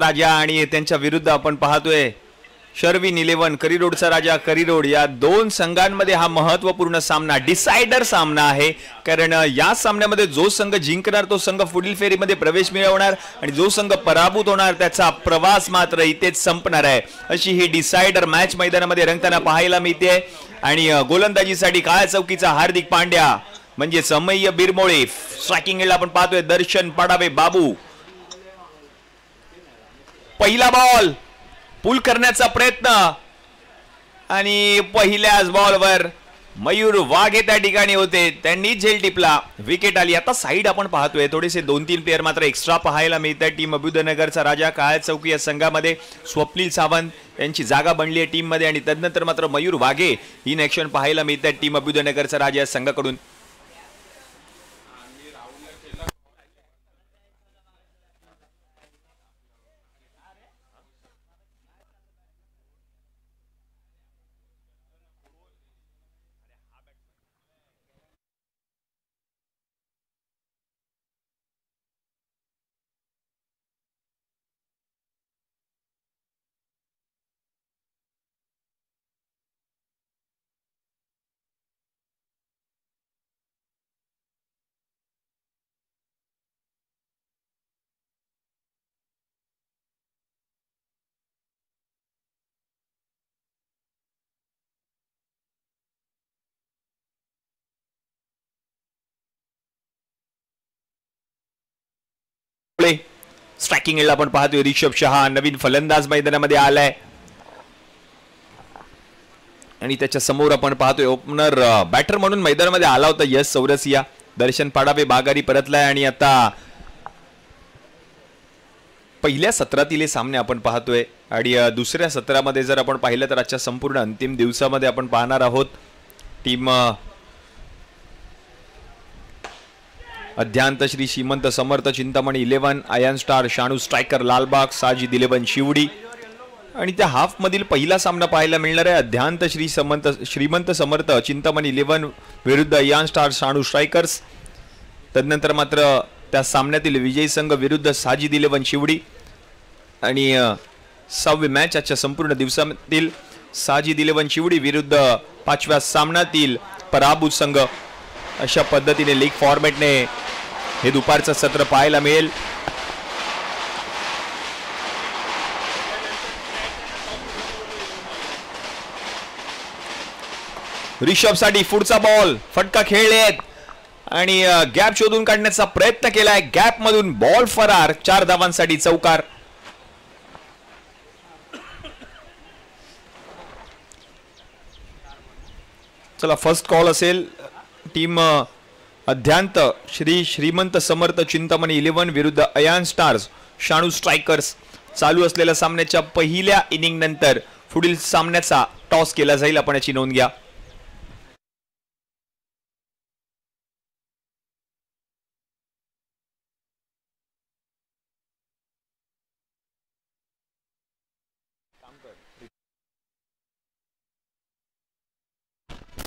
राजा आणि त्यांच्या विरुद्ध आपण पाहतोय शर्विन 11 करिरोडचा राजा करिरोड. या दोन संघांमध्ये हा महत्वपूर्ण सामना डिसाइडर सामना आहे, कारण या सामन्यामध्ये जो संघ जिंकणार तो संघ पुढील फेरीमध्ये प्रवेश मिळवणार आणि जो संघ पराभूत होणार त्याचा प्रवास मात्र इथेच संपणार आहे. अशी ही डिसाइडर मॅच मैदानामध्ये रंगताना पाहायला मिळते. आणि गोलंदाजीसाठी काळ्या चौकीचा हार्दिक पांड्या म्हणजे समय्य बिरमोळे. स्ट्रायकिंग एंडला आपण पाहतोय दर्शन पाडावे बाबू. पहिला बॉल पुल करण्याचा प्रयत्न आणि पहिल्याच बॉलवर मयूर वाघे त्या ठिकाणी होते, त्यांनी झेल टिपला, विकेट आली. आता साईड आपण पाहतोय थोडेसे 2-3 प्लेयर मात्र एक्स्ट्रा पाहायला मिळतात. टीम अभ्युदयनगरचा राजा काळ्या चौकी या संघामध्ये स्वप्नील सावंत यांची जागा बनली आहे टीम मध्ये आणि तदनंतर मात्र मयूर वाघे इन ऍक्शन पाहायला मिळतात टीम अभ्युदयनगरचा राजा या संघाकडून. स्ट्रायकिंग एंडला आपण पाहतोय ऋषभ शहा नवीन फलंदाज मैदानामध्ये आलाय आणि त्याच्या समोर आपण पाहतोय ओपनर बॅटर म्हणून मैदानामध्ये आला होता यश चौरसिया. दर्शन पाडावे बागारी परतलाय आणि आता पहिल्या सत्रातील सामने आपण पाहतोय आणि दुसऱ्या सत्रामध्ये जर आपण पाहिलं तर आजच्या संपूर्ण अंतिम दिवसामध्ये आपण पाहणार आहोत टीम अध्यांत श्री श्रीमंत समर्थ चिंतामणी 11 ion star Shanu striker Lalbagh Sajid 11 Shivdi. आणि त्या हाफ मधील पहिला सामना पाहायला मिळणार आहे अध्यांत श्रीमंत समर्थ चिंतामणी 11 विरुद्ध आयन स्टार शाणू स्ट्रायकर्स. तदनंतर मात्र त्या सामन्यातील विजयी संघ विरुद्ध साजिद 11 शिवडी. आणि 6वी मॅच आजच्या संपूर्ण दिवसातील साजिद 11 शिवडी विरुद्ध 5व्या सामन्यातील पराभूत संघ. अशा पद्धतीने लीग फॉर्मॅटने हे दुपारचं सत्र पाहायला मिळेल. ऋषभ साठी पुढचा बॉल फटका खेळलेत आणि गॅप शोधून काढण्याचा प्रयत्न केलाय. गॅप मधून बॉल फरार 4 धावांसाठी चौकार. चला फर्स्ट कॉल असेल टीम अध्यांत श्री श्रीमंत समर्थ चिंतामणी 11 विरुद्ध अयान स्टार्स शाणू स्ट्रायकर्स. चालू असलेल्या सामन्याच्या पहिल्या इनिंग नंतर पुढील सामन्याचा टॉस केला जाईल, आपण याची नोंद घ्या.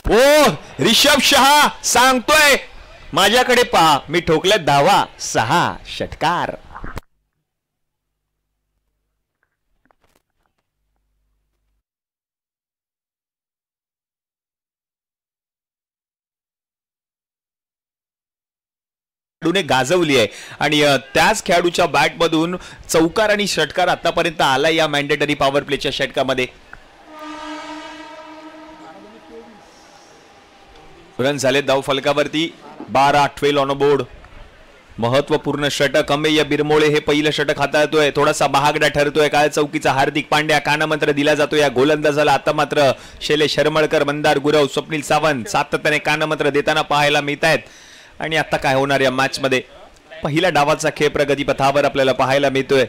ओ ऋषभ शहा सांगतोय माझ्याकडे पहा मी ठोकल्यात धावा 6 षटकार. खेळाडूने गाजवली आहे आणि त्याच खेळाडूच्या बॅट मधून चौकार आणि षटकार आतापर्यंत आला या मॅन्डेटरी पॉवर प्लेच्या षटकामध्ये. रन झाले धाव फलकावरती 12 ऑन बोर्ड. महत्वपूर्ण षटक अमेय बिरमोळे हे पहिलं षटक हाताळतोय. थोडासा महागडा ठरतोय काळ्या चौकीचा हार्दिक पांड्या. कानमंत्र दिला जातो या गोलंदाजाला. आता मात्र शैलेश शर्मळकर मंदार गुरव स्वप्नील सावंत सातत्याने कानमंत्र देताना पाहायला मिळत आहेत. आणि आता काय होणार या मॅच मध्ये पहिल्या डावाचा खेळ प्रगतीपथावर आपल्याला पाहायला मिळतोय.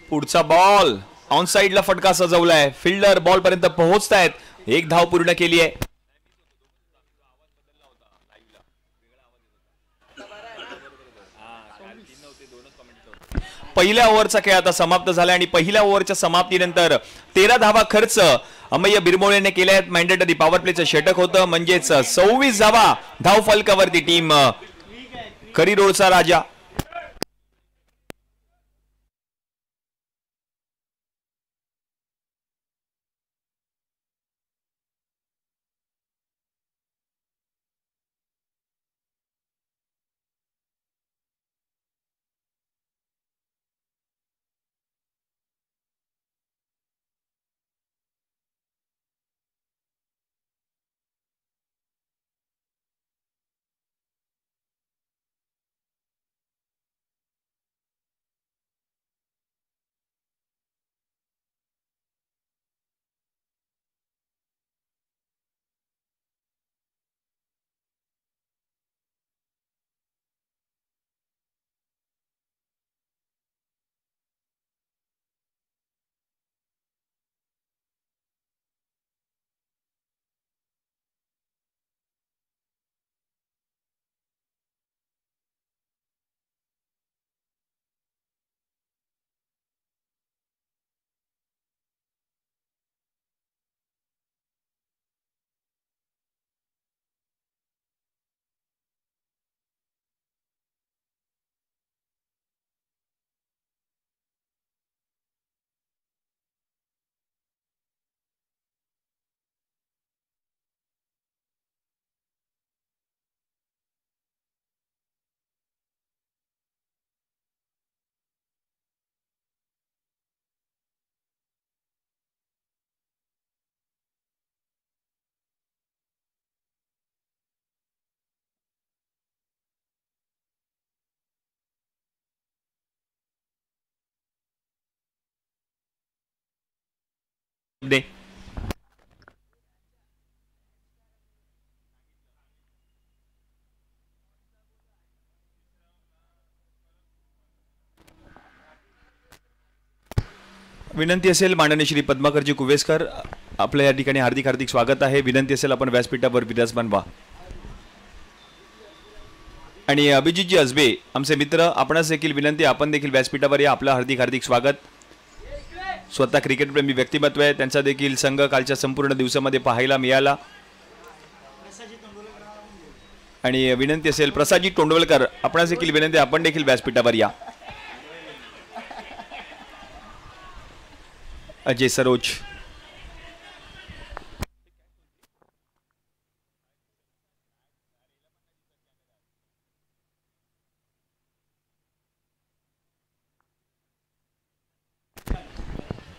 पुढचा बॉल ऑन साइडला फटका सजवलाय. फिल्डर बॉल पर्यंत पोहोचतायत. एक धाव पूर्ण केली आहे. पहिल्या ओव्हरचा खेळ आता समाप्त झाला आणि पहिल्या ओव्हरच्या समाप्तीनंतर 13 धावा खर्च अमय्य बिरमोळेने केल्या आहेत. मॅन्डेटरी पॉवर प्लेचं षटक होतं, म्हणजेच 26 धावा धाव फलकावरती टीम करिरोडचा राजा. विनंती असेल माननीय श्री पद्माकरजी कुवेसकर, आपल्या या ठिकाणी हार्दिक हार्दिक स्वागत आहे. विनंती असेल आपण व्यासपीठावर विराजमान व्हा. आणि अभिजितजी असबे आमचे मित्र, आपणास देखील विनंती, आपण देखील व्यासपीठावर या. आपलं हार्दिक हार्दिक स्वागत. स्वतः क्रिकेटप्रेमी व्यक्तिमत्व आहे, त्यांचा देखील संघ कालच्या संपूर्ण दिवसामध्ये पाहायला मिळाला. आणि विनंती असेल प्रसादजी तोंडवलकर, आपणास देखील विनंती, आपण देखील व्यासपीठावर या. अजय सरोज,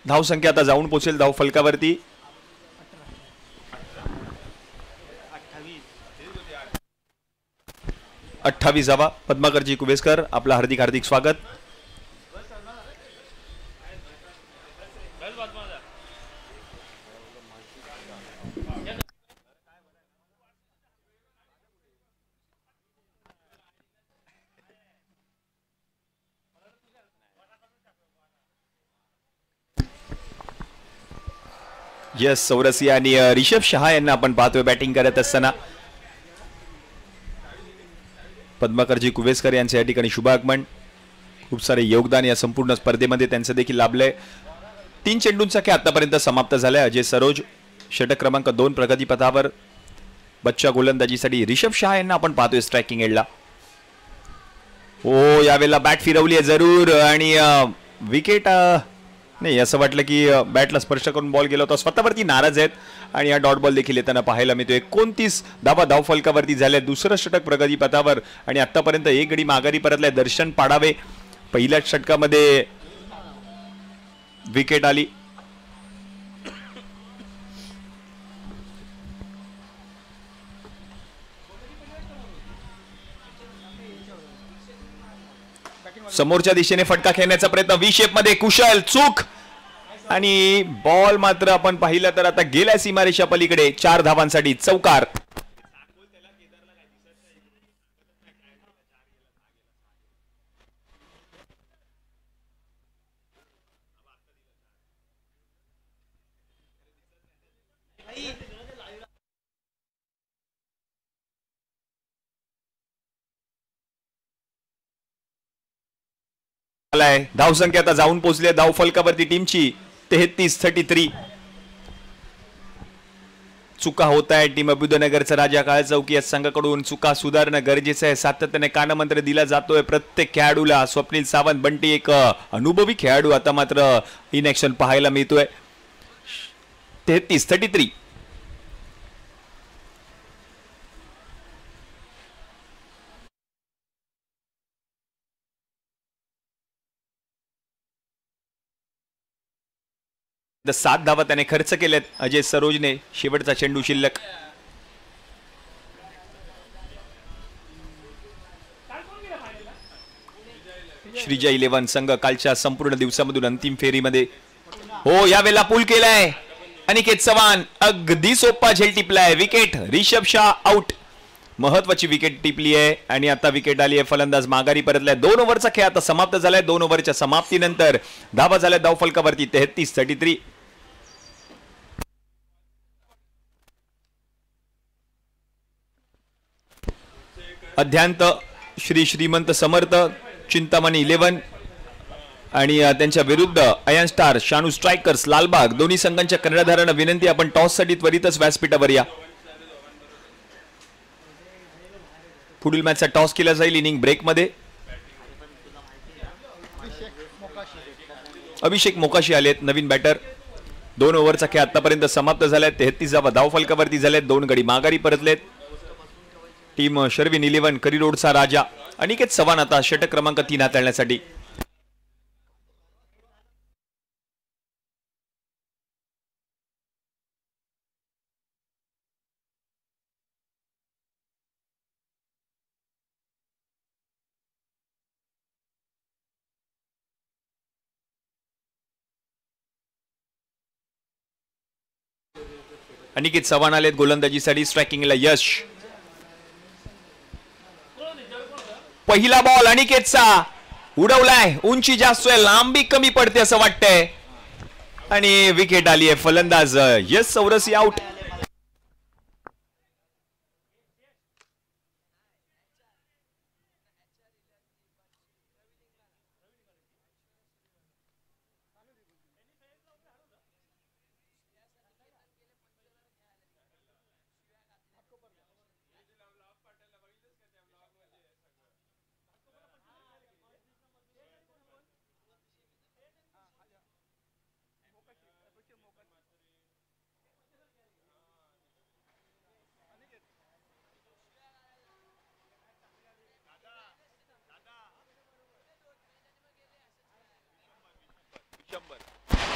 धाव संख्या आता जाऊन पोहोचेल धाव फलकावरती. 28 धावा. पद्माकरजी कुवेसकर, आपलं हार्दिक हार्दिक स्वागत. यस, सौरसिया आणि रिषभ शहा यांना आपण पाहतोय बॅटिंग करत असताना. पद्माकरजी कुवेसकर यांचे या ठिकाणी शुभागमन. खूप सारे योगदान या संपूर्ण स्पर्धेमध्ये त्यांचं देखील लाभलंय. 3 चेंडूंचा खेळ आतापर्यंत समाप्त झालाय. अजय सरोज षटक क्रमांक 2 प्रगतीपथावर. बच्चा गोलंदाजीसाठी रिषभ शहा यांना आपण पाहतोय स्ट्रायकिंग एंडला. हो, यावेळेला बॅट फिरवली आहे जरूर आणि विकेट नाही, असं वाटलं की बॅटला स्पर्श करून बॉल गेला होता. स्वतःवरती नाराज आहेत आणि हा डॉट बॉल देखील येताना पाहायला मिळतो. 29 धावा धाव फलकावरती झाल्या. दुसरं षटक प्रगतीपथावर आणि आतापर्यंत एक गडी माघारी परतलाय दर्शन पाडावे. पहिल्या षटकामध्ये विकेट आली. समोरच्या दिशेने फटका खेळण्याचा प्रयत्न, व्ही शेप मध्ये कुशल चूक आणि बॉल मात्र आपण पाहिलं तर आता गेल्या सीमारेषा पलीकडे. 4 धावांसाठी चौकार. आलाय. धावसंख्या आता जाऊन पोहोचली धाव फलकावरती टीमची 33-33. चुका होत आहे. टीम अभ्युदयनगरचा राजा काळ चौकी या संघाकडून चुका सुधारणं गरजेचं आहे. सातत्याने कानमंत्र दिला जातोय प्रत्येक खेळाडूला. स्वप्नील सावंत बंटी एक अनुभवी खेळाडू आता मात्र इन ऍक्शन पाहायला मिळतोय. 33-33. द 7 धावा त्याने खर्च केलेत. अजय सरोजने शेवटचा चेंडू शिल्लक. श्रीजय 11 संघ कालच्या संपूर्ण दिवसामधून अंतिम फेरीमध्ये. हो यावेळेला पूल केलाय. अनिकेत चव्हाण अगदी सोपा झेल टिपलाय. विकेट. रिषभ शाह आउट. महत्वाची विकेट टिपली आहे आणि आता विकेट आली आहे. फलंदाज माघारी परतलाय. 2 ओव्हरचा खेळ आता समाप्त झालाय. 2 ओव्हरच्या समाप्तीनंतर धावा झाल्या धाव फलकावरती 33-33. अध्यांत श्री श्रीमंत समर्थ चिंतामणी 11 आणि त्यांच्या विरुद्ध अयन स्टार शानू स्ट्रायकर्स लालबाग. दोन्ही संघांच्या कर्णधारांना विनंती आपण टॉस साठी त्वरितच व्यासपीठावर या. पुढील मॅचचा टॉस केला जाईल इनिंग ब्रेक मध्ये. अभिषेक मोकाशी आलेत नवीन बॅटर. 2 ओव्हरचा खेळ आतापर्यंत समाप्त झालाय. 33 धाव फलकावरती झालेत. 2 गडी माघारी परतलेत. टीम शर्विन 11 करी रोडचा राजा अनिकेत चव्हाण आता षटक क्रमांक 3 हाताळण्यासाठी. अनिकेत चव्हाण आलेत गोलंदाजीसाठी. स्ट्रायकिंगला यश. पहिला बॉल अनिकेतचा उडवलाय. उंची जास्त आहे लांबी कमी पडते असं वाटतंय आणि विकेट आली आहे. फलंदाज यश चौरसी आउट.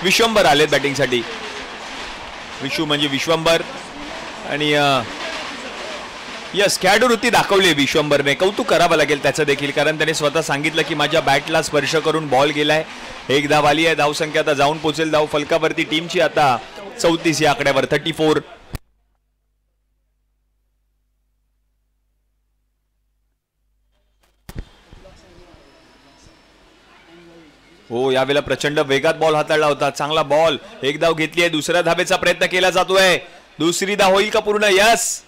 विश्वंभर आलेत बॅटिंगसाठी. विशू म्हणजे विश्वंभर आणि यस खेळाडू वृत्ती दाखवली विश्वंभरने. कौतुक करावं लागेल त्याचं देखील कारण त्याने स्वतः सांगितलं की माझ्या बॅटला स्पर्श करून बॉल गेलाय. 1 धाव आली आहे. धावसंख्या आता जाऊन पोहोचेल धाव फलकावरती टीमची आता 34 या आकड्यावर 34. हो यावेळेला प्रचंड वेगात बॉल हाताळला होता. चांगला बॉल. 1 धाव घेतली आहे. दुसऱ्या धावेचा प्रयत्न केला जातोय. दुसरी धाव होईल का पूर्ण. यस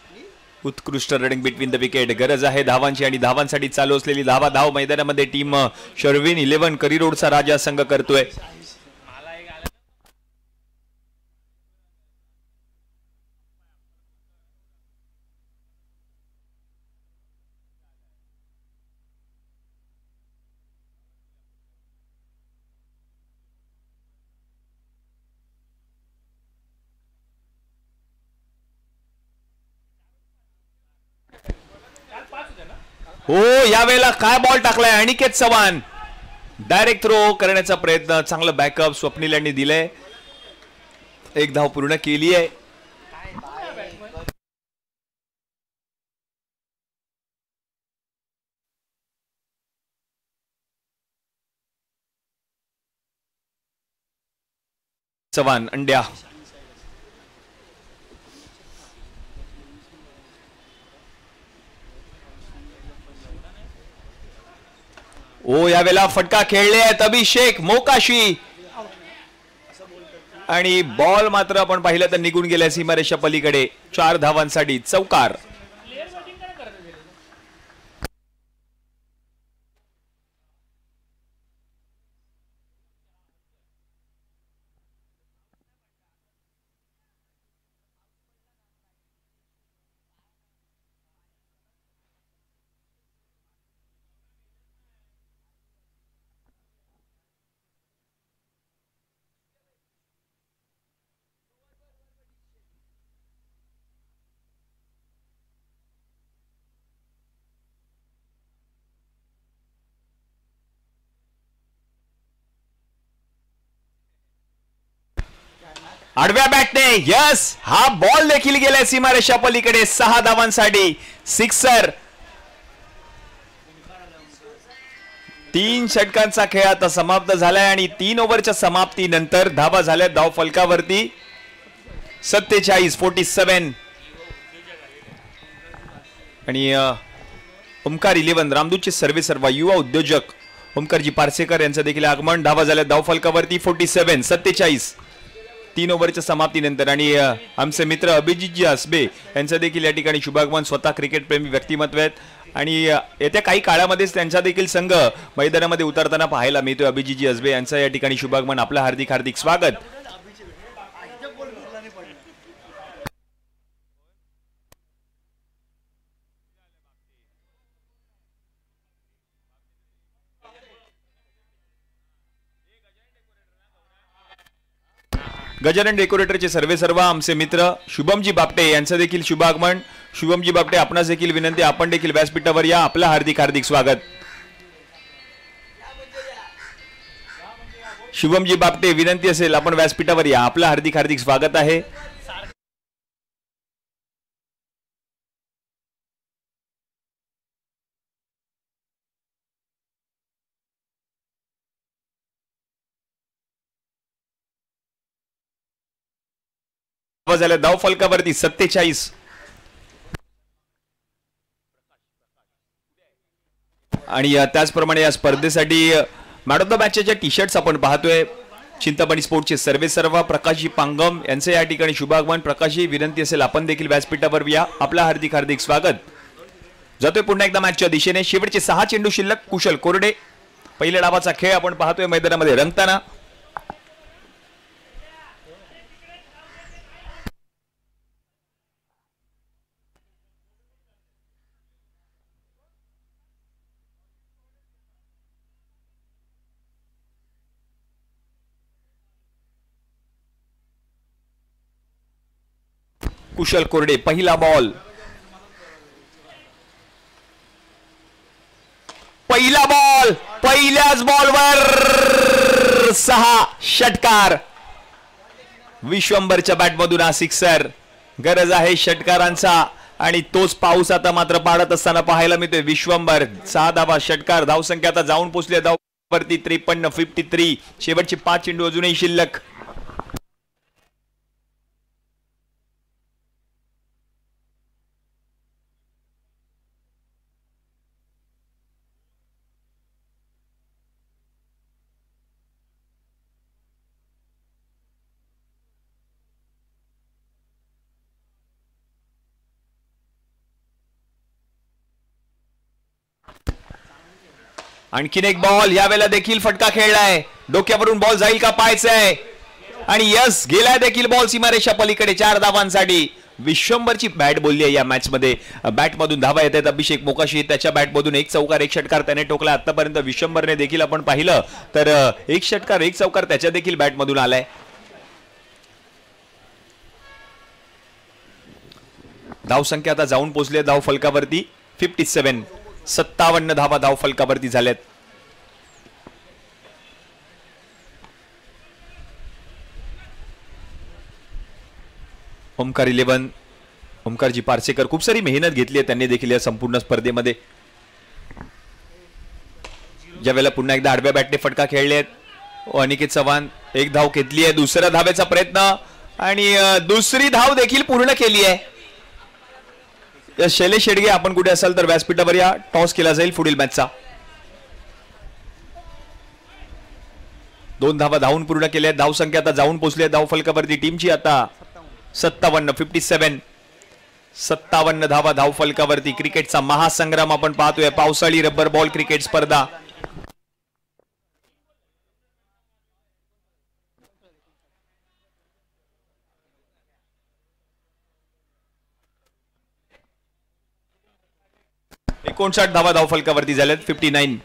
उत्कृष्ट रनिंग बिटवीन द विकेट. गरज आहे धावांची आणि धावांसाठी चालू असलेली धाव मैदानामध्ये टीम शर्विन 11 करी रोडचा राजा संघ करतोय. हो यावेळेला काय बॉल टाकलाय अनिकेत चव्हाण. डायरेक्ट थ्रो करण्याचा प्रयत्न. चांगलं बॅकअप स्वप्नील यांनी दिलंय. 1 धाव पूर्ण केली आहे. चव्हाण अंड्या. ओ यावेळेला फटका खेळले आहेत अभिषेक मोकाशी आणि बॉल मात्र आपण पाहिलं तर निघून गेल्या सीमारेषा पलीकडे. 4 धावांसाठी चौकार. आडव्या बॅटने यस, हा बॉल देखील गेलाय सीमारेषा पलीकडे 6 धावांसाठी सिक्सर. 3 षटकांचा खेळ आता समाप्त झालाय आणि 3 ओव्हरच्या समाप्तीनंतर धावा झाल्या धाव फलकावरती 47-47. आणि ओमकार 11 रामदूतचे सर्वेसर्वा युवा उद्योजक ओमकारजी पारसेकर यांचं देखील आगमन. धावा झाल्या धाव फलकावरती 47-47 3 ओव्हरच्या समाप्तीनंतर. आणि आमचे मित्र अभिजितजी असबे यांचं देखील या ठिकाणी शुभागमन. स्वतः क्रिकेट प्रेमी व्यक्तिमत्व आहेत आणि येत्या काही काळामध्येच त्यांचा देखील संघ मैदानामध्ये उतरताना पाहायला मिळतोय. अभिजितजी असबे यांचं या ठिकाणी शुभागमन. आपलं हार्दिक हार्दिक स्वागत. गजानन डेकोरेटरचे सर्वेसर्वा आमचे मित्र शुभमजी बापटे यांचं देखील शुभागमन. शुभमजी बापटे आपणास देखील विनंती, आपण देखील व्यासपीठावर या. आपलं हार्दिक हार्दिक स्वागत. शुभमजी बापटे विनंती असेल आपण व्यासपीठावर या. आपलं हार्दिक हार्दिक स्वागत आहे. झाल्या धाव फलकावरती 47. आणि त्याचप्रमाणे या स्पर्धेसाठी मॅन ऑफ द मॅचच्या टी शर्ट्स आपण पाहतोय. चिंतामणी स्पोर्ट्सचे सर्वेसर्वा प्रकाशजी पांगम यांचे या ठिकाणी शुभागमन. प्रकाशजी विनंती असेल आपण देखील व्यासपीठावर या. आपला हार्दिक हार्दिक स्वागत. जातोय पुन्हा एकदा मॅचच्या दिशेने. शेवटचे 6 चेंडू शिल्लक. कुशल कोरडे पहिल्या डावाचा खेळ आपण पाहतोय मैदानामध्ये रंगताना. कुशल कोरडे पहिला बॉल. पहिला बॉल पहिल्याच बॉलवर 6 षटकार. विश्वंभरच्या बॅटमधून हा सिक्सर. गरज आहे षटकारांचा आणि तोच पाऊस आता मात्र पाडत असताना पाहायला मिळतोय. विश्वंभर 6 धावा षटकार. धावसंख्या आता जाऊन पोहोचली धाववरती 53-53. शेवटचे 5 चेंडू अजूनही शिल्लक. आणखीन एक बॉल. यावेळेला देखील फटका खेळलाय. डोक्यावरून बॉल जाईल का पाहायचंय. आणि यस, गेलाय देखील बॉल सीमारेषा पलीकडे 4 धावांसाठी. विश्वंभरची बॅट बोलली आहे या मॅच मध्ये. बॅटमधून धावा येत आहेत. अभिषेक मोकाशी त्याच्या बॅटमधून 1 चौकार 1 षटकार त्याने ठोकला. आतापर्यंत विश्वंभरने देखील आपण पाहिलं तर 1 षटकार 1 चौकार त्याच्या देखील बॅटमधून आलाय. धावसंख्या आता जाऊन पोहोचली धाव फलकावरती 57. 57 धावा धाव फलकावरती झाल्यात. ओमकार 11 ओमकारजी पारसेकर खूप सारी मेहनत घेतली आहे त्यांनी देखील या संपूर्ण स्पर्धेमध्ये. ज्या वेळेला पुन्हा एकदा आडव्या बॅटने फटका खेळले आहेत. अनिकेत चव्हाण 1 धाव घेतली आहे. दुसऱ्या धावेचा प्रयत्न आणि दुसरी धाव देखील पूर्ण केली आहे. शैलेश शेडगे आपण कुठे असाल तर व्यासपीठावर या. टॉस केला जाईल पुढील मॅचचा. 2 धावा धावून पूर्ण केल्या. धावसंख्या आता जाऊन पोहोचली आहे धाव फलकावरती टीमची आता 57. 57 धावा धाव फलकावरती. क्रिकेटचा महासंग्राम आपण पाहतोय. पावसाळी रबर बॉल क्रिकेट स्पर्धा. एकोणसाठ धावा धाव फलकावरती झाल्यात. 59.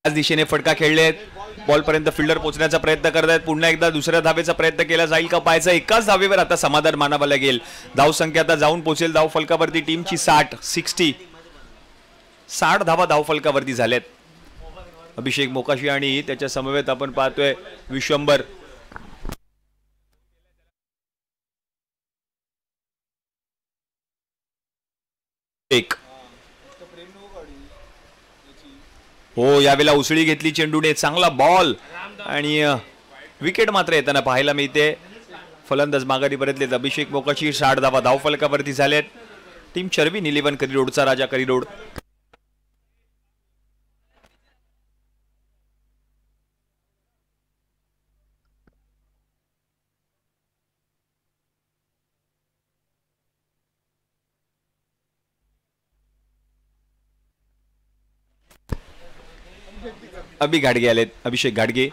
दिशेने फटका खेळलेत. बॉल पर्यंत फिल्डर पोहोचण्याचा प्रयत्न करत आहेत. पुन्हा एकदा दुसऱ्या धावेचा प्रयत्न केला जाईल का पाहायचं. एकाच धावेवर आता समाधान मानावं लागेल. धाव संख्या आता जाऊन पोहोचेल धाव फलकावरती टीमची 60 धावा धाव फलकावरती झाल्यात. अभिषेक मोकाशी आणि त्याच्या समवेत आपण पाहतोय विश्वंभर. एक हो, यावेळेला उसळी घेतली चेंडूने. चांगला बॉल आणि विकेट मात्र येताना पाहायला मिळते. फलंदाज माघारी परतलेत. अभिषेक मोकाशी 60 धावा धाव फलकावरती झालेत. टीम चर्विन 11 करिरोडचा राजा करिरोड. घाडगे आलेत. अभिषेक घाडगे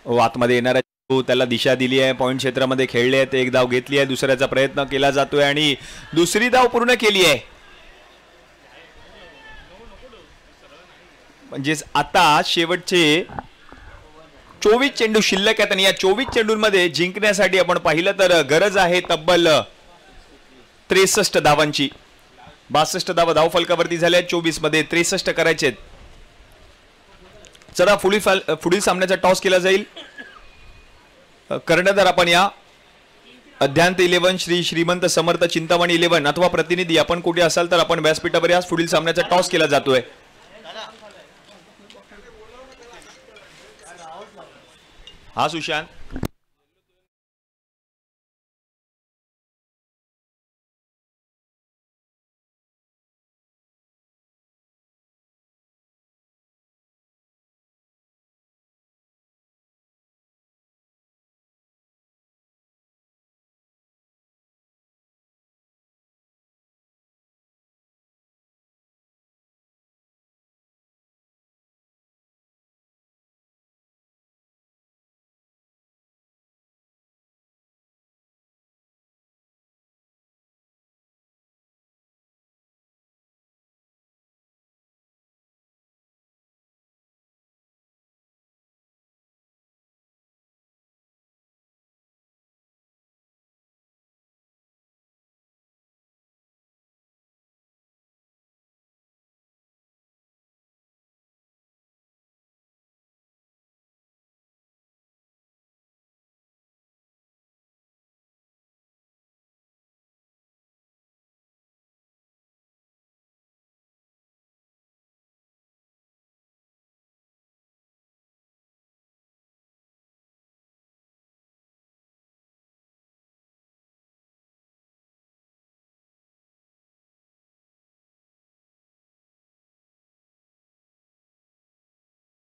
आतमध्ये येणारा त्याला दिशा दिली आहे. पॉइंट क्षेत्रामध्ये खेळले आहेत. एक धाव घेतली आहे. दुसऱ्याचा प्रयत्न केला जातोय आणि दुसरी धाव पूर्ण केली आहे. म्हणजेच आता शेवटचे 24 चेंडू शिल्लक आहेत आणि या 24 चेंडूंमध्ये जिंकण्यासाठी आपण पाहिलं तर गरज आहे तब्बल 63 धावांची. 62 धावा धाव फलकावरती झाल्या. 24 मध्ये 63 करायचे आहेत. चला पुढील सामन्याचा टॉस केला जाईल. कर्णधार आपण या अध्यांत 11 श्री श्रीमंत समर्थ चिंतामणी 11 अथवा प्रतिनिधी आपण कुठे असाल तर आपण व्यासपीठावर या. पुढील सामन्याचा टॉस केला जातोय. हा सुशांत.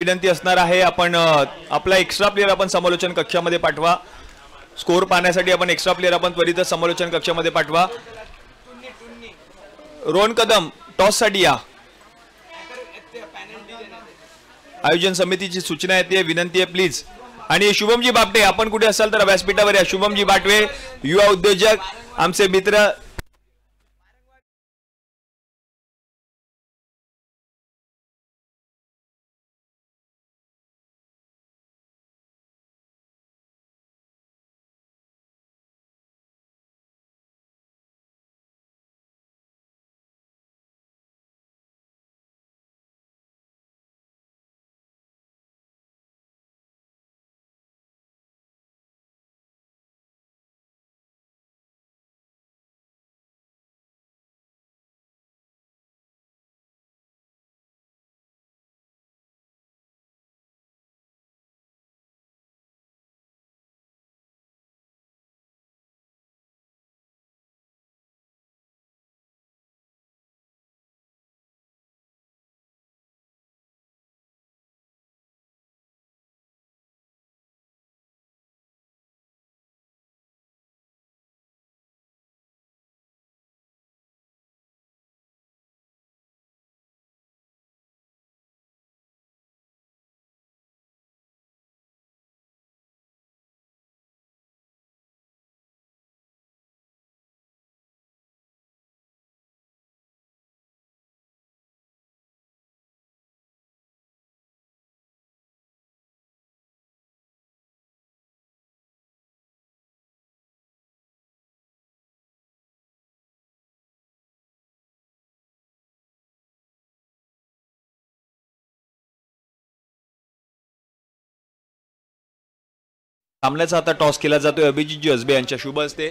विनंती असणार आहे आपण आपला एक्स्ट्रा प्लेयर आपण समालोचन कक्षामध्ये पाठवा. स्कोर पाहण्यासाठी आपण एक्स्ट्रा प्लेयर आपण त्वरित समालोचन कक्षामध्ये पाठवा. रोहन कदम टॉस साठी या. आयोजन समितीची सूचना येते. विनंती आहे प्लीज. आणि शुभमजी बापटे आपण कुठे असाल तर व्यासपीठावर या. शुभमजी बाटवे युवा उद्योजक आमचे मित्र. सामन्याचा आता टॉस केला जातोय अभिजित जसबे यांच्या शुभ हस्ते.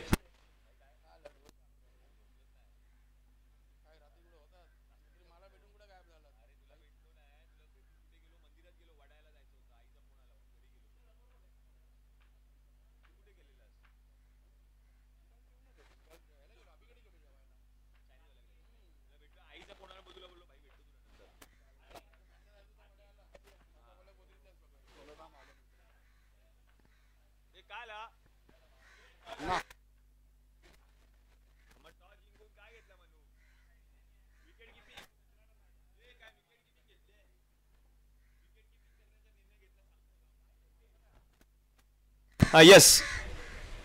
येस,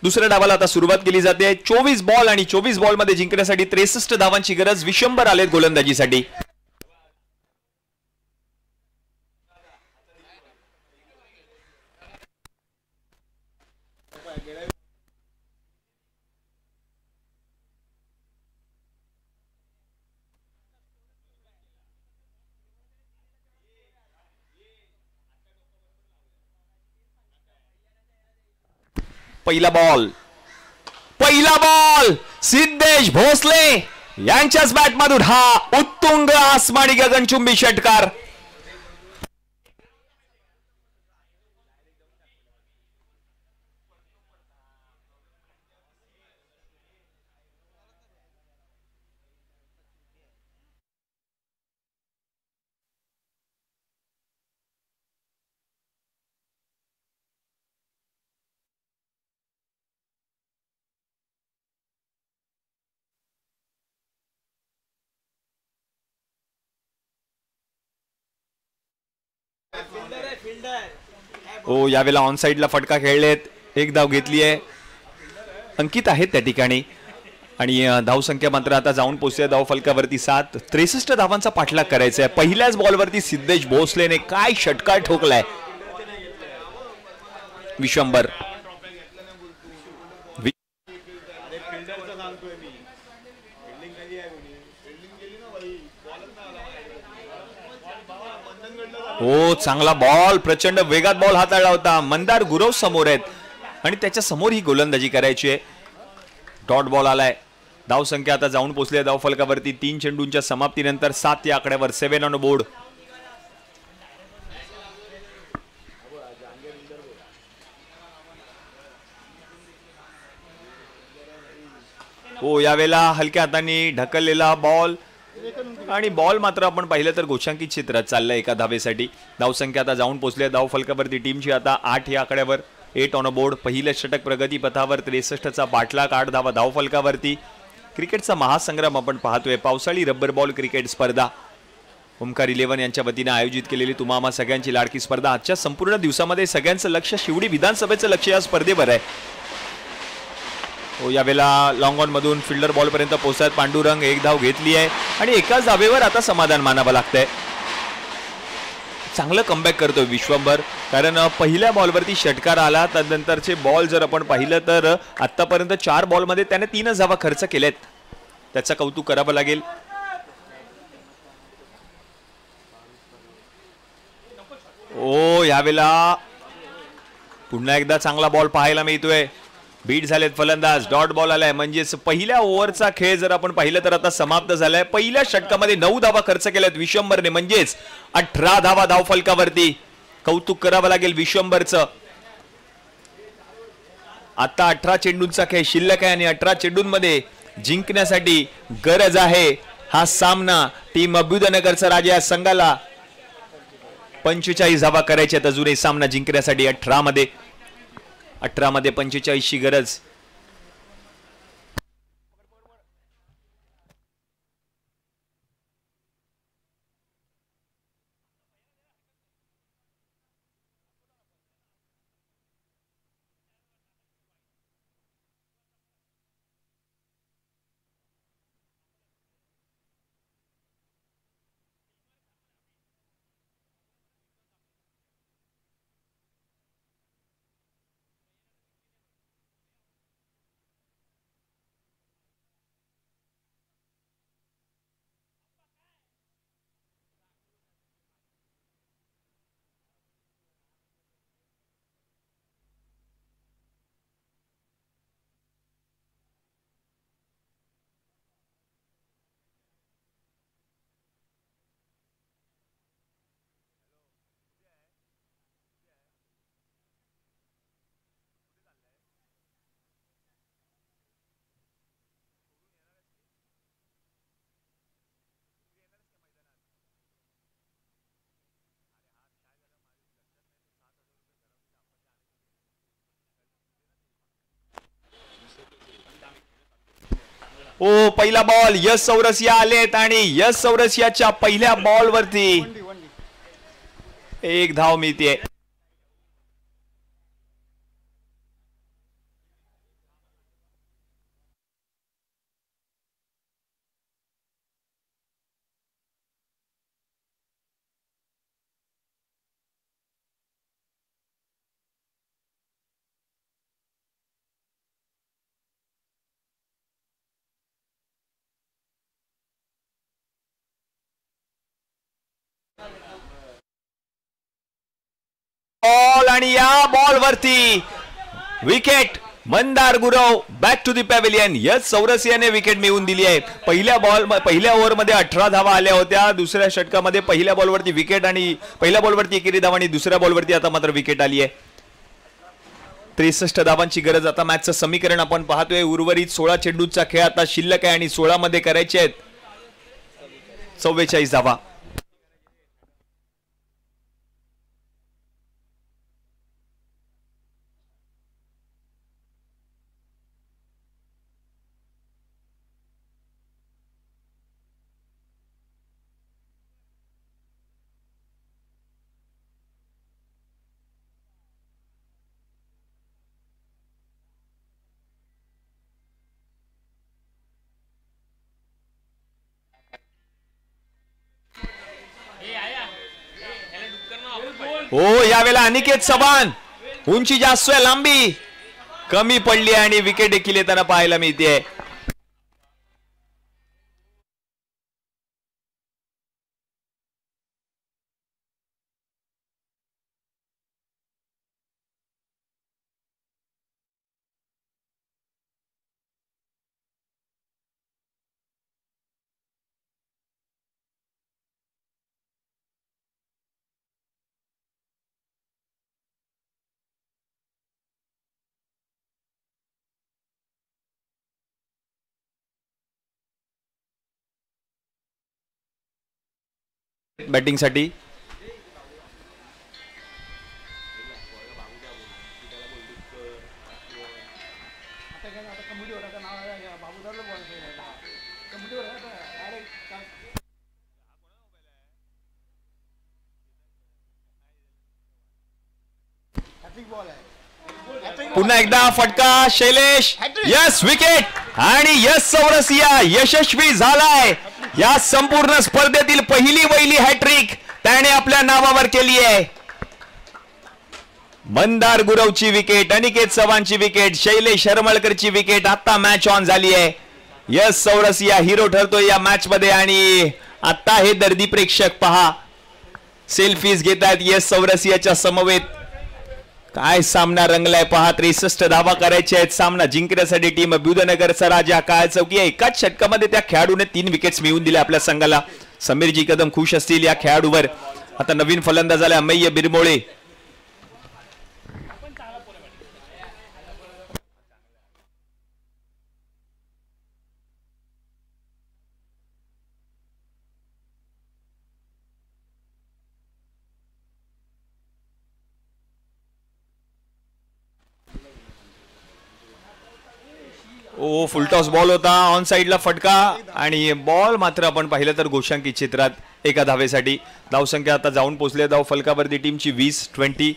दुसऱ्या डावाला आता सुरुवात केली जाते. 24 बॉल आणि 24 बॉल मध्ये जिंकण्यासाठी 63 धावांची गरज. विशंभर आलेत गोलंदाजीसाठी. पहिला बॉल सिद्धेश भोसले यांच्याच बॅटमधून हा उत्तुंग आसमानी गगनचुंबी षटकार. ओ यावेळेला ऑन साइडला फटका खेळलेत. एक धाव घेतली आहे. अंकित आहेत त्या ठिकाणी आणि धावसंख्या मात्र आता जाऊन पोहोचली धाव फलकावरती 7. 63 धावांचा पाठलाग करायचा आहे. पहिल्याच बॉलवरती सिद्धेश भोसलेने काय षटकार ठोकलाय. विशंभर हो, चांगला बॉल, प्रचंड वेगात बॉल हाताळला होता. मंदार गुरव समोर आहेत आणि त्याच्या समोर ही गोलंदाजी करायची आहे. डॉट बॉल आलाय. धावसंख्या आता जाऊन पोहोचली धाव फलकावरती 3 चेंडूंच्या समाप्तीनंतर 7 या आकड्यावर. 7 ऑन बोर्ड. हो, यावेळेला हलक्या हाताने ढकललेला बॉल आणि बॉल मात्र आपण पाहिलं तर गोशांकित क्षेत्रात चाललंय एका धावेसाठी. धावसंख्या आता जाऊन पोहोचली धाव फलकावरती टीमची आता 8 या आकड्यावर. 8 ऑन बोर्ड. पहिलं षटक प्रगती पथावर. 63चा पाठलाग. 8 धावा धाव फलकावरती. क्रिकेटचा महासंग्राम आपण पाहतोय. पावसाळी रब्बर बॉल क्रिकेट स्पर्धा ओमकार 11 यांच्या वतीने आयोजित केलेली तुम्हा सगळ्यांची लाडकी स्पर्धा. आजच्या संपूर्ण दिवसामध्ये सगळ्यांचं लक्ष शिवडी विधानसभेचं लक्ष या स्पर्धेवर आहे. हो, यावेळेला लॉंग ऑन मधून फिल्डर बॉल पर्यंत पोहोचत पांडुरंग. एक धाव घेतली आहे आणि एकाच धावेवर आता समाधान मानावं लागतंय. चांगलं कमबॅक करतोय विश्वंभर, कारण पहिल्या बॉलवरती षटकार आला. त्यानंतरचे बॉल जर आपण पाहिलं तर आतापर्यंत 4 बॉलमध्ये त्याने 3 धावा खर्च केलेत. त्याचं कौतुक करावं लागेल. ओ, यावेळेला पुन्हा एकदा चांगला बॉल पाहायला मिळतोय. बीट झालेत फलंदाज. डॉट बॉल आलाय. म्हणजेच पहिल्या ओव्हरचा खेळ जर आपण पाहिलं तर आता समाप्त झालाय. पहिल्या षटकामध्ये 9 धावा खर्च केल्यात विश्वंभरने, म्हणजेच 18 धावा धाव फलकावरती. कौतुक करावं लागेल विश्वंभरचं. आता 18 चेंडूंचा खेळ शिल्लक आहे आणि 18 चेंडूंमध्ये जिंकण्यासाठी गरज आहे. हा सामना टीम अभ्युदयनगरचा राजा संघाला 45 धावा करायच्यात अजूनही सामना जिंकण्यासाठी. 18 मध्ये 45 ची गरज. ओ पहिला बॉल यश चौरसिया आलेत आणि यश चौरसियाच्या पहिल्या बॉल वरती एक धाव मिळते. बॉल आणि या बॉल वरती wicket. Mandar Gurav back to the pavilion. Yash चौरसियाने विकेट मिळवून दिली आहे. पहिल्या ओव्हरमध्ये 18 धावा आल्या होत्या. दुसऱ्या षटकामध्ये पहिल्या बॉलवरती विकेट आणि पहिल्या बॉलवरती एकेरी धाव आणि दुसऱ्या बॉलवरती आता मात्र विकेट आली आहे. 63 धावांची गरज. आता मॅचचं समीकरण आपण पाहतोय. उर्वरित 16 चेंडूचा खेळ आता शिल्लक आहे आणि 16 मध्ये करायचे आहेत 44 धावा. हो यावेळेला अनिकेत चव्हाण उंची जास्त आहे, लांबी कमी पडली आणि विकेट देखील येताना पाहायला मिळते. बॅटिंग साठी पुन्हा एकदा फटका शैलेश. यस विकेट आणि यश चौरसिया यशस्वी झालाय. या संपूर्ण स्पर्धेतील पहिली वहिली हॅट्रिक त्याने आपल्या नावावर केली आहे. मंदार गुरवची विकेट, अनिकेत चव्हाणची विकेट, शैलेश हरमळकरची विकेट. आता मॅच ऑन झाली आहे. यश चौरसिया हिरो ठरतोय या मॅच मध्ये आणि आता हे दर्दी प्रेक्षक पहा सेल्फीज घेत आहेत यश चौरसियाच्या समवेत. काय सामना रंगलाय पहा. 63 धावा करायचे आहेत. सामना जिंकण्यासाठी टीम बुधनगरचा राजा काय चौकी आहे. एकाच षटकामध्ये त्या खेळाडूने 3 विकेट्स मिळवून दिल्या आपल्या संघाला. समीरजी कदम खुश असतील या खेळाडूवर. आता नवीन फलंदाज आले अमेय बिरमोळे. ओ फुलटॉस बॉल होता. ऑन साइडला फटका आणि बॉल मात्र आपण पाहिलं तर गोशांकित क्षेत्रात एका धावेसाठी. धावसंख्या आता जाऊन पोहोचली. धाव फलकावरती टीमची 20-20.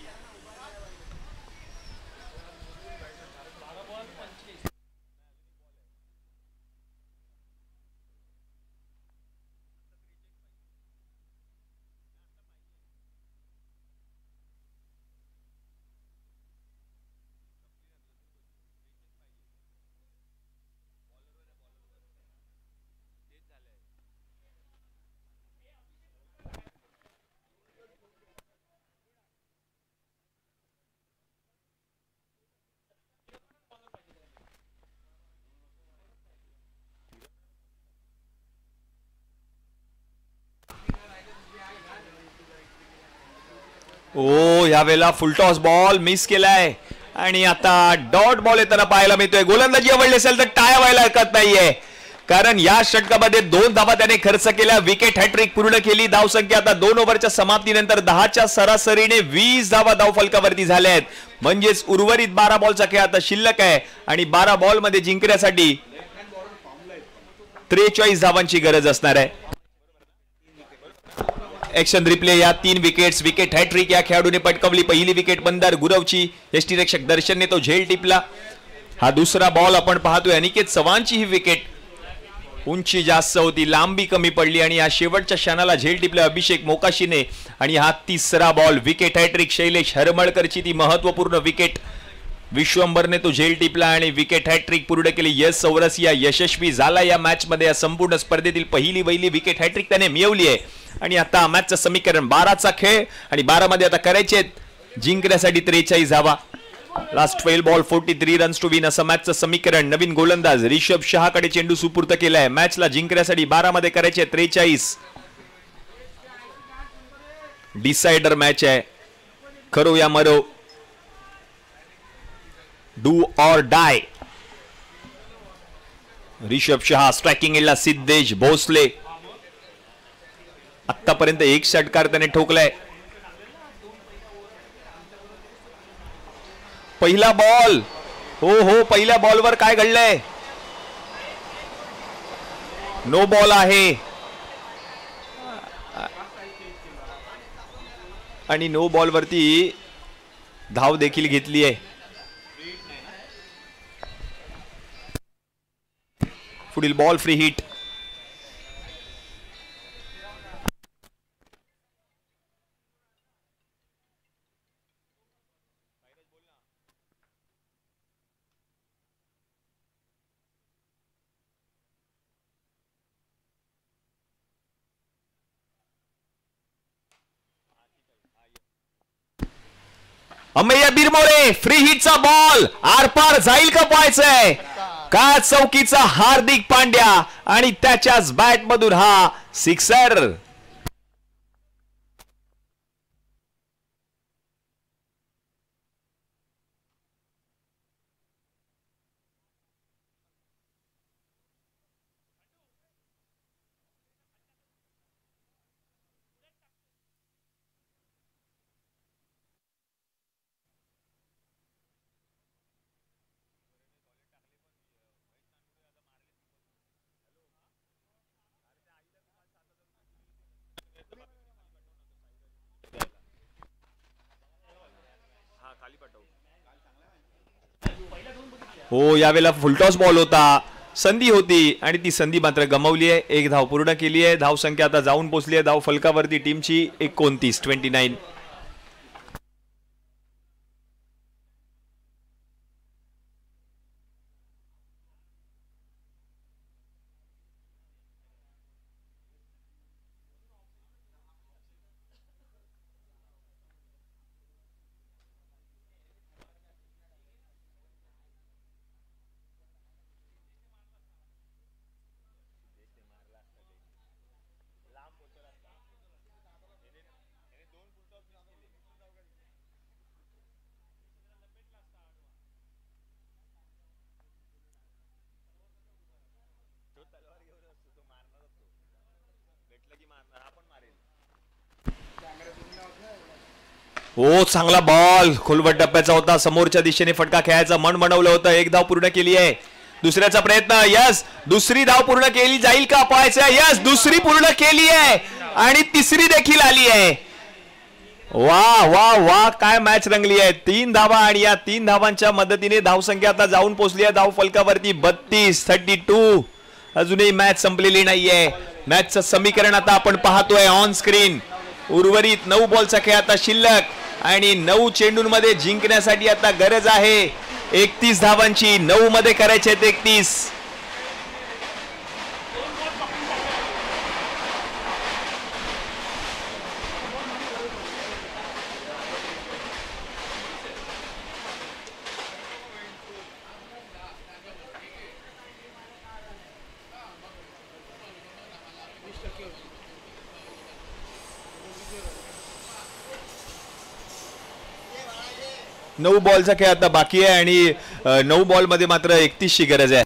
ओ यावेळेला फुलटॉस बॉल मिस केलाय आणि आता डॉट बॉल येताना पाहायला मिळतोय. गोलंदाजी आवडली असेल तर टाळ्या व्हायला हरकत नाहीये कारण या षटकामध्ये 2 धावा त्याने खर्च केल्या. विकेट हॅट्रिक पूर्ण केली. धावसंख्या आता 2 ओव्हरच्या समाप्तीनंतर 10च्या सरासरीने 20 धावा धाव फलकावरती झाल्या आहेत. म्हणजेच उर्वरित 12 बॉलचा खेळ आता शिल्लक आहे आणि 12 बॉल मध्ये जिंकण्यासाठी 43 धावांची गरज असणार आहे. ऍक्शन रिप्ले या 3 विकेट्स. विकेट हॅट्रिक या खेळाडूने पटकावली. पहिली विकेट बंदर गुरवची. यष्टीरक्षक दर्शनने तो झेल टिपला. हा दुसरा बॉल आपण पाहतोय. अनिकेत चव्हाणची ही विकेट. उंची जास्त होती, लांबी कमी पडली आणि या शेवटच्या क्षणाला झेल टिपला अभिषेक मोकाशीने. आणि हा तिसरा बॉल विकेट हॅट्रिक. शैलेश हरमळकरची ती महत्वपूर्ण विकेट. विश्वंभरने तो झेल टिपला आणि विकेट हॅट्रिक पूर्ण केली. यश चौरसिया यशस्वी झाला या मॅच मध्ये. या संपूर्ण स्पर्धेतील पहिली विकेट हॅट्रिक त्याने मिळवली आहे. आणि आता मॅचचं समीकरण 12चा खेळ आणि 12 मध्ये आता करायचे जिंकण्यासाठी 43 धावा. Last 12 ball 43 runs to win असं मॅचचं समीकरण. नवीन गोलंदाज रिषभ शहाकडे चेंडू सुपूर्त केलाय. मॅचला जिंकण्यासाठी 12 मध्ये करायचे 43. डिसाइडर मॅच आहे. खरो या मरो, do or die. Rishabh Shah striking एंडला सिद्धेश भोसले. आतापर्यंत एक षटकार त्याने ठोकलाय. पहिला बॉल. हो पहिल्या बॉलवर काय घडलंय? नो बॉल आहे आणि नो बॉल वरती धाव देखील घेतली आहे. पुढील ball free hit. Amey Birmore free हिटचा बॉल आरपार जाईल का पाहायचंय का? चौकीचा हार्दिक पांड्या आणि त्याच्याच बॅट मधून हा सिक्सर. हो यावेळेला फुलटॉस बॉल होता. संधी होती आणि ती संधी मात्र गमावली आहे. एक धाव पूर्ण केली आहे. धाव संख्या आता जाऊन पोहोचली आहे धाव फलकावरती टीमची 29. हो चांगला बॉल खोलवट टप्प्याचा होता. समोरच्या दिशेने फटका खेळायचा मन बनवलं होतं. एक धाव पूर्ण केली आहे. दुसऱ्याचा प्रयत्न. यस दुसरी धाव पूर्ण केली जाईल का पाहायचं. यस दुसरी पूर्ण केली आहे आणि तिसरी देखील आली आहे. वा वा वा काय मॅच रंगली आहे. 3 धावा आणि या 3 धावांच्या मदतीने धावसंख्या आता जाऊन पोहोचली आहे धाव फलकावरती 32. अजूनही मॅच संपलेली नाहीये. मॅचचं समीकरण आता आपण पाहतोय ऑन स्क्रीन. उर्वरित 9 बॉलचा खेळ आता शिल्लक आणि 9 चेंडूंमध्ये जिंकण्यासाठी आता गरज आहे 31 धावांची. 9 मध्ये करायचे 31. नऊ बॉलचा खेळ आता बाकी आहे आणि 9 बॉल मध्ये मात्र 31 ची गरज आहे.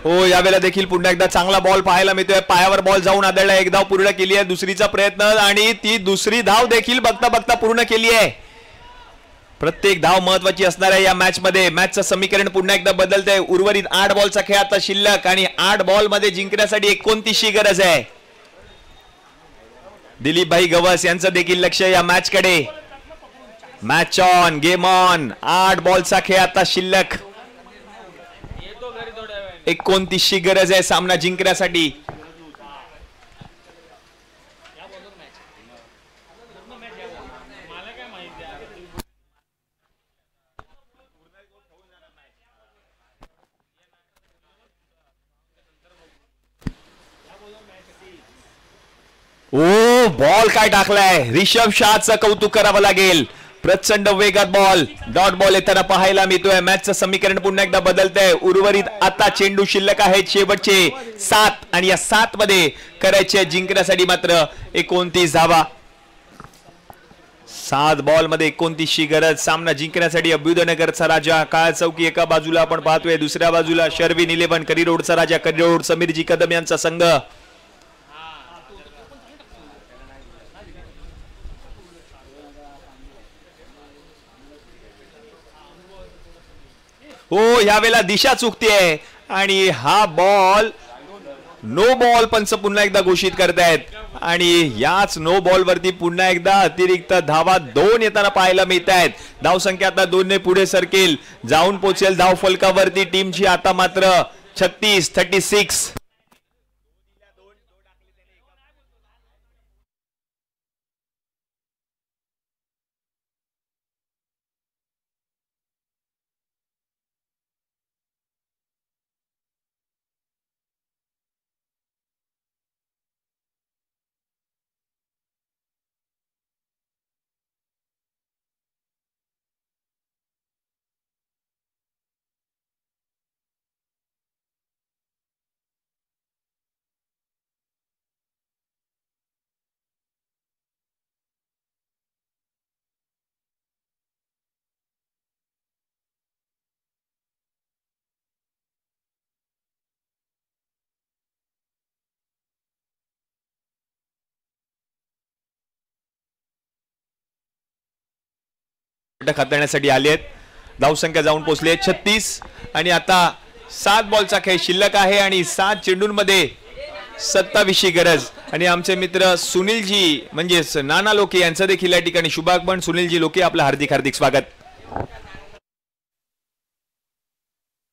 हो यावेळेला देखील पुन्हा एकदा चांगला बॉल पाहायला मिळतोय. पायावर बॉल जाऊन आदळला. एक धाव पूर्ण केली आहे. दुसरीचा प्रयत्न आणि ती दुसरी धाव देखील बघता बघता पूर्ण केली आहे. प्रत्येक धाव महत्वाची असणार आहे या मॅच मध्ये. मॅचचं समीकरण पुन्हा एकदा बदलतंय. उर्वरित 8 बॉलचा खेळ आता शिल्लक आणि 8 बॉल मध्ये जिंकण्यासाठी 29ची गरज आहे. दिलीप भाई गवस यांचं देखील लक्ष या मॅच कडे. Match on, game on. 8 बॉलचा खेळ आता शिल्लक. 29ची गरज आहे सामना जिंकण्यासाठी. ओ बॉल काय टाकलाय. रिषभ शहाचं कौतुक करावं लागेल. प्रचंड वेगात बॉल, डॉट बॉल येताना पाहायला मिळतोय. मॅचचं समीकरण पुन्हा एकदा बदलतंय. उर्वरित आता चेंडू शिल्लक आहेत शेवटचे 7 आणि या 7 मध्ये करायचे जिंकण्यासाठी मात्र 29 धावा. 7 बॉल मध्ये 29ची गरज सामना जिंकण्यासाठी. अभ्युदयनगरचा राजा काळ चौकी एका बाजूला आपण पाहतोय, दुसऱ्या बाजूला शर्विन 11 करिरोडचा राजा करिरोड समीरजी कदम यांचा संघ. हो यावेळेला दिशा चुकतेय आणि हा बॉल नो बॉल पंच पुन्हा एकदा घोषित करतायत. आणि याच नो बॉल वरती पुन्हा एकदा अतिरिक्त धावा 2 येताना पाहायला मिळत आहेत. धावसंख्या आता 2 ने पुढे सरकेल, जाऊन पोहोचेल धाव फलकावरती टीमची आता मात्र 36-36. हाताळण्यासाठी आले आहेत. धावसंख्या जाऊन पोहोचले 36 आणि आता 7 बॉलचा खेळ शिल्लक आहे आणि 7 चेंडूंमध्ये 27ची गरज. आणि आमचे मित्र सुनीलजी म्हणजेच नाना लोके यांचं देखील या ठिकाणी शुभागमन. सुनीलजी लोके आपलं हार्दिक हार्दिक स्वागत.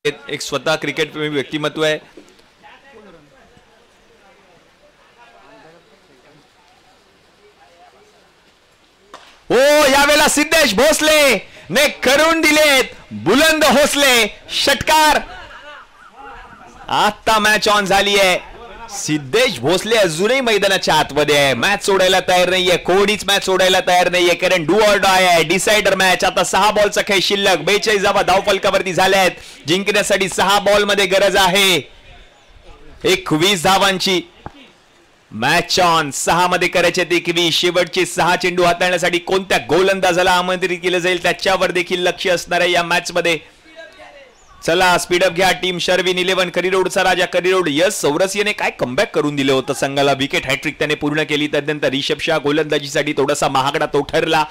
एक स्वतः क्रिकेट प्रेमी व्यक्तिमत्व आहे. हो यावेळेला सिद्धेश भोसले ने करून दिलेत बुलंद हौसले. षटकार. आता मॅच ऑन झाली आहे. सिद्धेश भोसले अजूनही मैदानाच्या आतमध्ये आहे. मॅच सोडायला तयार नाहीये, कोणीच मॅच सोडायला तयार नाहीये, कारण डू ऑर डाय आहे, डिसाइडर मॅच. आता 6 बॉलचा खेळ शिल्लक. 42 धावा धाव फलकावरती झाल्या आहेत. जिंकण्यासाठी 6 बॉल मध्ये गरज आहे 21 धावांची. Match on. 6 मध्ये करायचे 21. शेवटचे 6 चेंडू हाताळण्यासाठी कोणत्या गोलंदाजाला आमंत्रित केलं जाईल त्याच्यावर देखील लक्ष असणार आहे या मॅच मध्ये. चला स्पीडअप घ्या. टीम शर्विन 11 करिरोडचा राजा करिरोड. यस सौरसियाने काय कमबॅक करून दिलं होतं संघाला. विकेट हॅट्रिक त्याने पूर्ण केली. त्यानंतर रिषभ शाह गोलंदाजीसाठी थोडासा महागडा तो ठरला.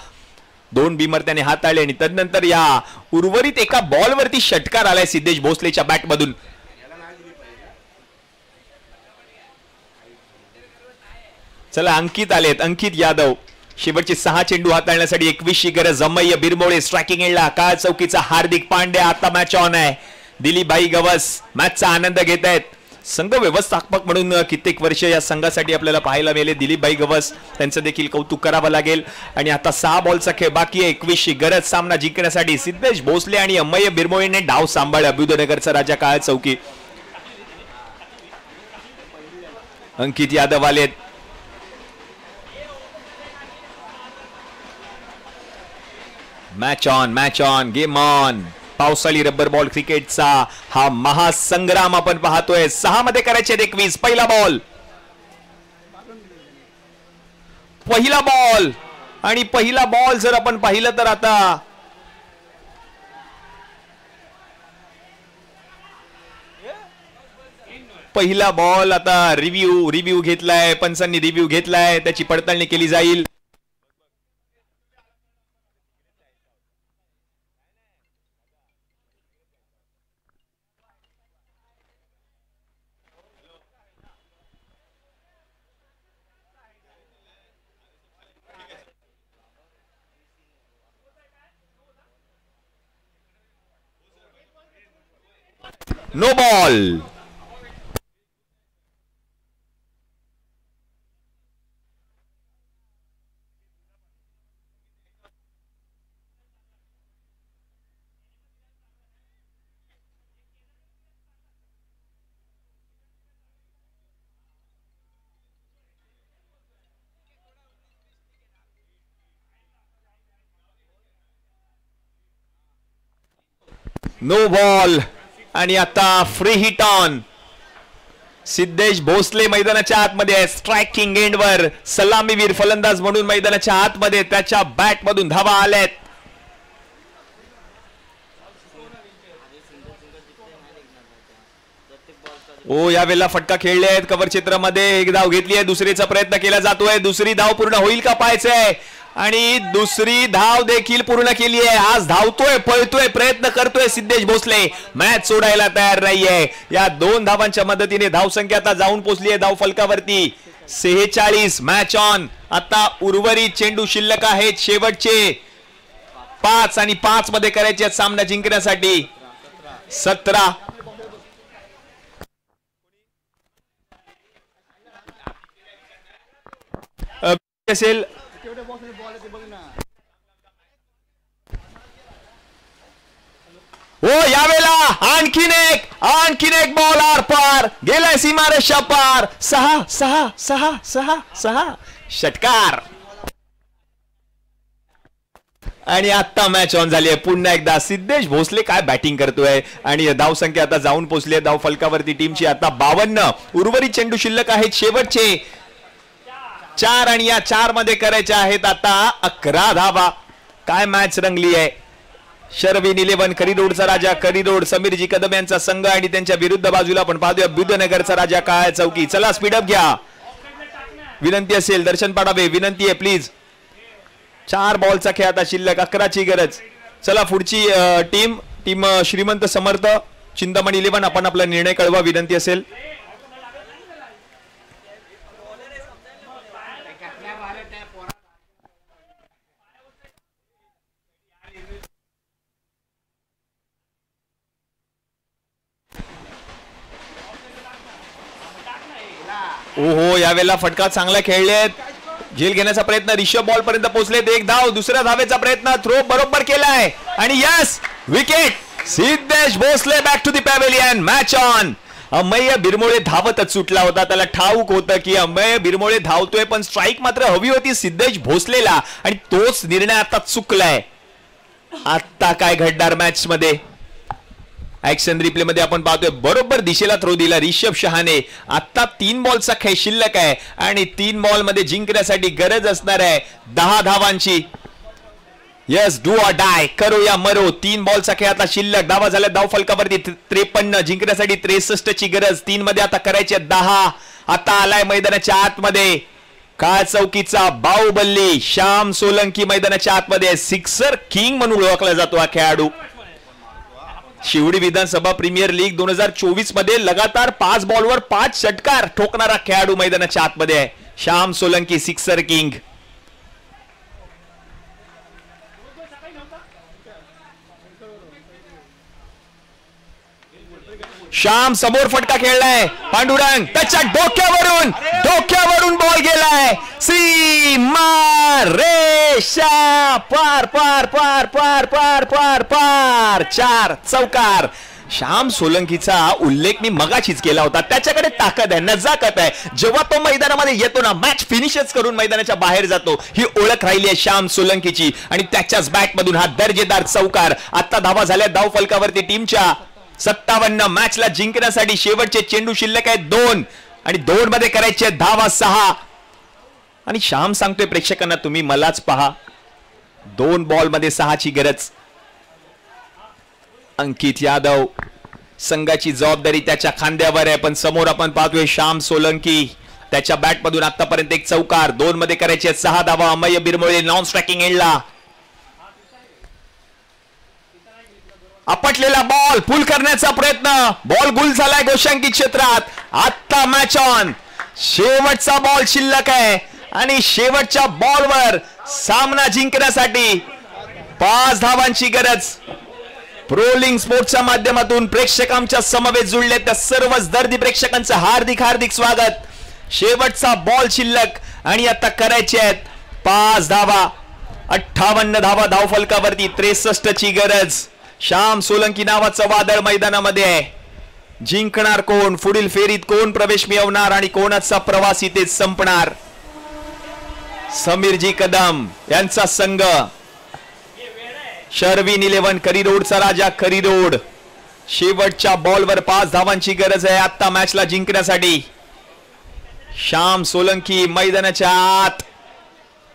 2 बीमर त्याने हाताळले आणि त्यानंतर या उर्वरित एका बॉलवरती षटकार आलाय सिद्धेश भोसलेच्या बॅट मधून. चला अंकित आलेत. अंकित यादव. शेवटचे 6 चेंडू हाताळण्यासाठी 21ची गरज. अमय्य बिरमोळे स्ट्रायकिंग एंडला. काळ चौकीचा हार्दिक पांड्या. आता मॅच ऑन आहे. दिलीप भाई गवस मॅचचा आनंद घेत आहेत. संघ व्यवस्थापक म्हणून कित्येक वर्ष या संघासाठी आपल्याला पाहायला मिळाले दिलीप भाई गवस. त्यांचं देखील कौतुक करावं लागेल. आणि आता 6 बॉलचा खेळ बाकी आहे. 21ची गरज सामना जिंकण्यासाठी. सिद्धेश भोसले आणि अमय्य बिरमोळेने डाव सांभाळ. अभ्युदयनगरचा राजा काळ चौकी. अंकित यादव आलेत. Match on, game on. पावसाळी रबर बॉल क्रिकेटचा हा महासंग्राम आपण पाहतोय. 6 मध्ये करायचे 21. पहिला बॉल आणि पहिला बॉल जर आपण पाहिलं तर आता पहिला बॉल आता रिव्ह्यू घेतलाय. पंचांनी रिव्ह्यू घेतलाय. त्याची पडताळणी केली जाईल. No ball. No ball. आणि आता free hit on. Siddhesh Bhosale मैदानाच्या आतमध्ये आहे. स्ट्रायकिंग एंडवर सलामीवीर फलंदाज म्हणून मैदानाच्या आतमध्ये त्याच्या बॅट मधून धावा आल्यात. ओ यावेळेला फटका खेळले आहेत कव्हर क्षेत्रामध्ये. एक धाव घेतली आहे. दुसरीचा प्रयत्न केला जातोय. दुसरी धाव पूर्ण होईल का पाहायचंय. आणि दुसरी धाव देखील पूर्ण केली आहे. आज धावतोय, पळतोय, प्रयत्न करतोय सिद्धेश भोसले. मॅच सोडायला तयार नाहीये. या 2 धावांच्या मदतीने धावसंख्या आता जाऊन पोहोचली आहे धाव फलकावरती 46. Match on. आता उर्वरित चेंडू शिल्लक आहेत शेवटचे 5 आणि 5 मध्ये करायचे सामना जिंकण्यासाठी. 17 असेल. हो यावेळेला आणखीन एक बॉल आर पार गेलाय सीमारेषा पार. 6 षटकार. आणि आता मॅच ऑन झाली आहे पुन्हा एकदा. सिद्धेश भोसले काय बॅटिंग करतोय. आणि धावसंख्या आता जाऊन पोहोचली आहे धाव फलकावरती टीमची आता 52. उर्वरित चेंडू शिल्लक आहेत शेवटचे 4 आणि या 4 मध्ये करायचे आहेत आता 11 धावा. काय मॅच रंगली आहे. शर्विन 11 करिरोडचा राजा करिरोड समीरजी कदम यांचा संघ आणि त्यांच्या विरुद्ध बाजूला आपण पाहतोय बुद्धनगरचा राजा काळ्या चौकी. चला स्पीडअप घ्या. विनंती असेल दर्शन पाडावे. विनंती आहे प्लीज. 4 बॉलचा खेळ आता शिल्लक 11ची गरज. चला पुढची टीम श्रीमंत समर्थ चिंतामणी 11 आपण आपला निर्णय कळवा. विनंती असेल. ओहो यावेळेला फटका चांगला खेळलेत. झेल घेण्याचा प्रयत्न. रिषभ बॉल पर्यंत पोहोचलेत. 1 धाव. दुसऱ्या धावेचा प्रयत्न. थ्रो बरोबर केलाय आणि yes wicket. Siddhesh Bhosale back to the pavilion. Match on. Amey Birmole धावतच सुटला होता. त्याला ठाऊक होतं की अमेय बिरमोळे धावतोय पण स्ट्राईक मात्र हवी होती सिद्धेश भोसलेला आणि तोच निर्णय आता चुकलाय. आता काय घडणार मॅच मध्ये. ऍक्शन रिप्ले मध्ये आपण पाहतोय बरोबर दिशेला थ्रो दिला रिषभ शहाने. आता 3 बॉलचा खेळ शिल्लक आहे आणि 3 बॉल मध्ये जिंकण्यासाठी गरज असणार आहे 10 धावांची. यस डू ऑर डाय करो या मरो. 3 बॉलचा खेळ आता शिल्लक. धावा झाल्या धाव फलकावरती 53. जिंकण्यासाठी 63 ची गरज. 3 मध्ये आता करायचे 10. आता आलाय मैदानाच्या आतमध्ये काळ चौकीचा बाहुबली श्याम सोलंकी मैदानाच्या आतमध्ये. सिक्सर किंग म्हणून ओळखला जातो हा खेळाडू. शिवडी विधानसभा प्रीमियर लीग 2024 मध्ये लगातार 5 बॉलवर 5 षटकार ठोकणारा खेळाडू मैदानाच्या आतमध्ये आहे श्याम सोलंकी सिक्सर किंग. श्याम समोर फटका खेळलाय. पांडुरंग त्याच्या डोक्यावरून बॉल गेलाय. सीमा रेषा पार पार पार पार पार पार पार 4 चौकार. श्याम सोलंकीचा उल्लेख मी मगाशीच केला होता. त्याच्याकडे ताकद आहे, नजाकत आहे. जेव्हा तो मैदानामध्ये येतो ना मॅच फिनिशच करून मैदानाच्या बाहेर जातो. ही ओळख राहिली आहे श्याम सोलंकीची आणि त्याच्याच बॅट मधून हा दर्जेदार चौकार. आता धावा झाल्या धाव फलकावरती टीमच्या 57. मॅचला जिंकण्यासाठी शेवटचे चेंडू शिल्लक आहेत 2 आणि 2 मध्ये करायचे धावा 6. आणि श्याम सांगतोय प्रेक्षकांना तुम्ही मलाच पहा. 2 बॉल मध्ये 6 ची गरज. अंकित यादव संघाची जबाबदारी त्याच्या खांद्यावर आहे पण समोर आपण पाहतोय श्याम सोलंकी. त्याच्या बॅट मधून आतापर्यंत एक चौकार. 2 मध्ये करायचे 6 धावा. अमेय बिरमोळे नॉन स्ट्रायकिंग एंडला. आपटलेला बॉल पुल करण्याचा प्रयत्न. बॉल गुल झालाय गोशांकी क्षेत्रात. आता मॅच ऑन. शेवटचा बॉल शिल्लक आहे आणि शेवटच्या बॉलवर सामना जिंकण्यासाठी 5 धावांची गरज. प्रोलिंग स्पोर्ट्सच्या माध्यमातून प्रेक्षकांच्या समवेत जुळले त्या सर्वच दर्दी प्रेक्षकांचं हार्दिक हार्दिक स्वागत. शेवटचा बॉल शिल्लक आणि आता करायचे आहेत 5 धावा. 58 धावा धावफलकावरती. 63 ची गरज. श्याम सोलंकी नावाचं वादळ मैदानामध्ये आहे. जिंकणार कोण? पुढील फेरीत कोण प्रवेश मिळवणार आणि कोणाचा प्रवास इथे संपणार? समीरजी कदम यांचा संघ. शर्विन 11 करिरोडचा राजा करिरोड. शेवटच्या बॉलवर 5 धावांची गरज आहे आता मॅचला जिंकण्यासाठी. श्याम सोलंकी मैदानाच्या आत.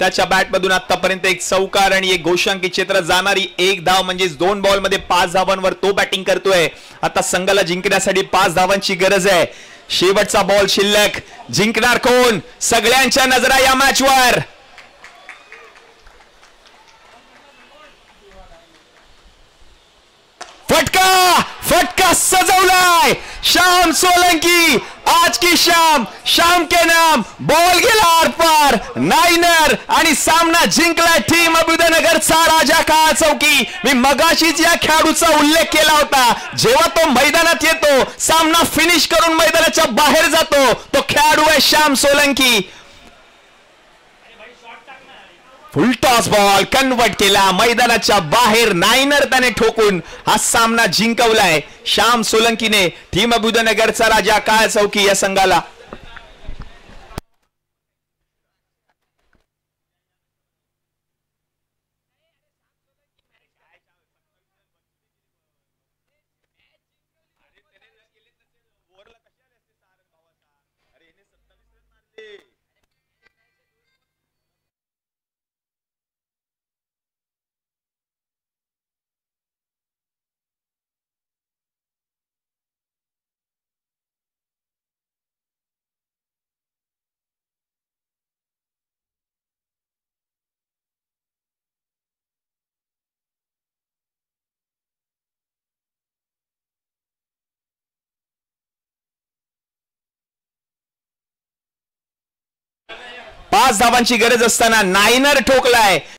त्याच्या बॅटमधून आतापर्यंत एक चौकार आणि एक गोशांकी क्षेत्र जाणारी एक धाव म्हणजे 2 बॉल मध्ये 5 धावांवर तो बॅटिंग करतोय. आता संघाला जिंकण्यासाठी 5 धावांची गरज आहे. शेवटचा बॉल शिल्लक. जिंकणार कोण? सगळ्यांच्या नजरा या मॅचवर. फटका फटका सजवलाय. श्याम सोलंकी आज की शाम, शाम के नाम. बॉल गेला आरपार. नायनर आणि सामना जिंकलाय टीम अभ्युदयनगरचा राजा काळा चौकी. मी मगाशीच या खेळाडूचा उल्लेख केला होता. जेव्हा तो मैदानात येतो, सामना फिनिश करून मैदानाच्या बाहेर जातो, तो खेळाडू आहे Shyam Solanki. Full toss ball convert केला मैदानाच्या बाहेर. नायनर त्याने ठोकून हा सामना जिंकवलाय श्याम सोलंकीने. टीम अभ्युदयनगरचा राजा काळा चौकी या संघाला. पाच धावांची गरज असताना नायनर ठोकलाय.